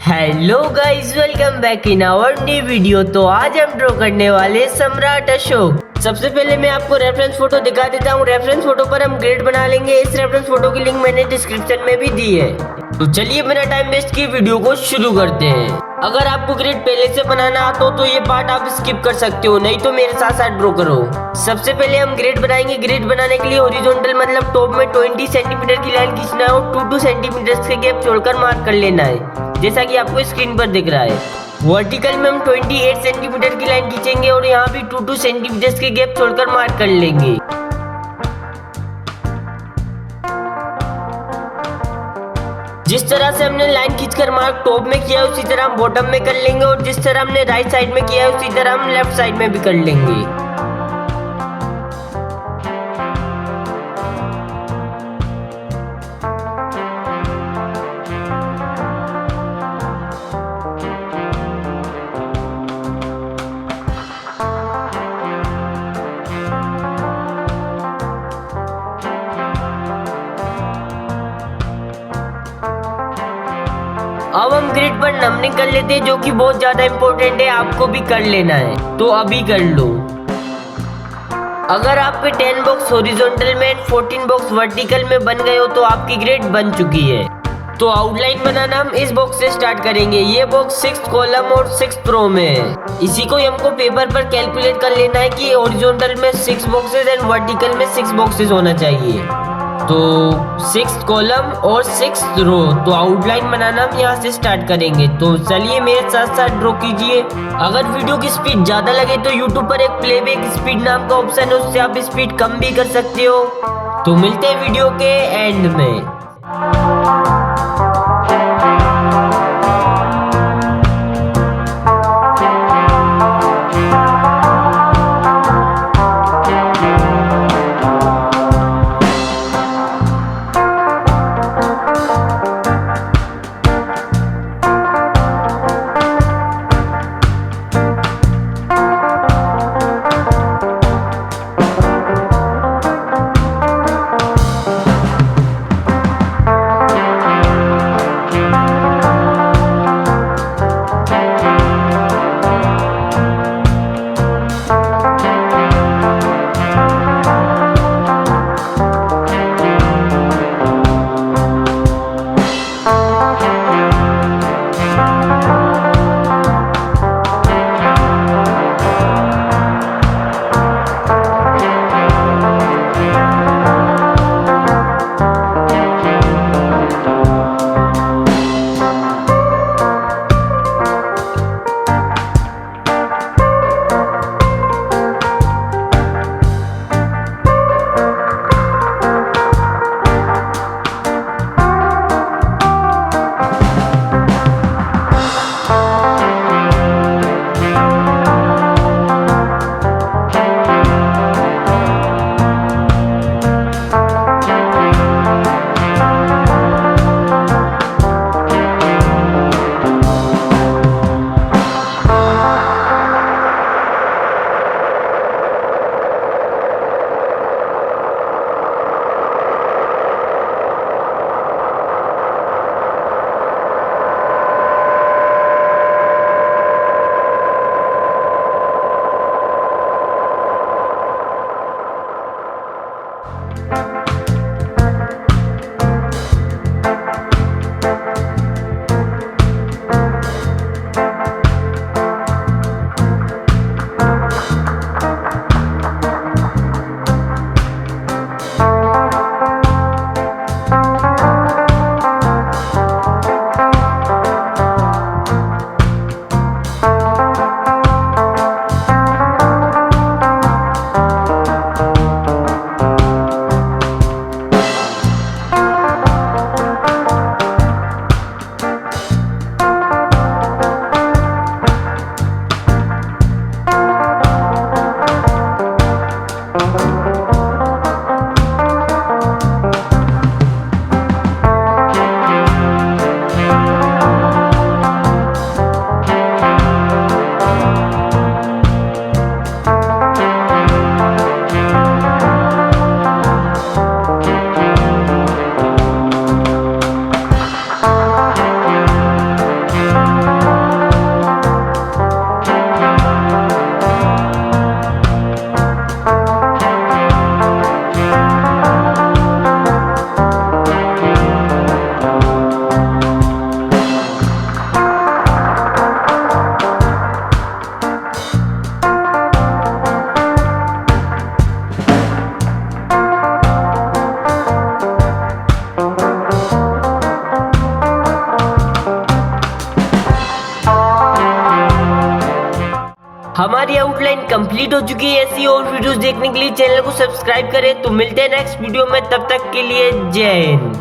Hello guys, welcome back in our new video. तो आज हम ड्रॉ करने वाले सम्राट अशोक। सबसे पहले मैं आपको रेफरेंस फोटो दिखा देता हूँ। रेफरेंस फोटो पर हम ग्रेड बना लेंगे। इस रेफरेंस फोटो की लिंक मैंने डिस्क्रिप्शन में भी दी है। तो चलिए बिना टाइम वेस्ट किए वीडियो को शुरू करते हैं। अगर आपको ग्रेड पहले से बनाना आता हो तो ये पार्ट आप स्किप कर सकते हो, नहीं तो मेरे साथ साथ ड्रॉ करो। सबसे पहले हम ग्रेड बनाएंगे। ग्रेड बनाने के लिए हॉरिजॉन्टल मतलब टॉप में 20 सेंटीमीटर की लाइन खींचना है और 2 सेंटीमीटर के गैप छोड़कर मार्क कर लेना है, जैसा कि आपको स्क्रीन पर दिख रहा है। वर्टिकल में हम 28 सेंटीमीटर की लाइन खींचेंगे और यहाँ भी 2 सेंटीमीटर के गैप छोड़कर मार्क कर लेंगे। जिस तरह से हमने लाइन खींचकर मार्क टॉप में किया है उसी तरह हम बॉटम में कर लेंगे, और जिस तरह हमने राइट साइड में किया है उसी तरह हम लेफ्ट साइड में भी कर लेंगे। अब हम ग्रिड पर नंबरिंग कर लेते हैं, जो कि बहुत ज्यादा इंपॉर्टेंट है, आपको भी कर लेना है तो अभी कर लो। अगर आपके 10 बॉक्स हॉरिजॉन्टल में 14 बॉक्स वर्टिकल में बन गए हो तो आपकी ग्रिड बन चुकी है। तो आउटलाइन बनाना हम इस बॉक्स से स्टार्ट करेंगे। ये बॉक्स 6th कॉलम और 6th रो में है। इसी को हमको पेपर पर कैलकुलेट कर लेना है कि हॉरिजॉन्टल में 6 बॉक्सेस एंड वर्टिकल में 6 बॉक्सेस होना चाहिए। तो 6th कॉलम और 6th रो। तो आउटलाइन बनाना हम यहाँ से स्टार्ट करेंगे। तो चलिए मेरे साथ साथ ड्रॉ कीजिए। अगर वीडियो की स्पीड ज्यादा लगे तो यूट्यूब पर एक प्लेबैक स्पीड नाम का ऑप्शन है, उससे आप स्पीड कम भी कर सकते हो। तो मिलते हैं वीडियो के एंड में। हमारी आउटलाइन कंप्लीट हो चुकी है। ऐसी और वीडियोस देखने के लिए चैनल को सब्सक्राइब करें। तो मिलते हैं नेक्स्ट वीडियो में, तब तक के लिए जय हिंद।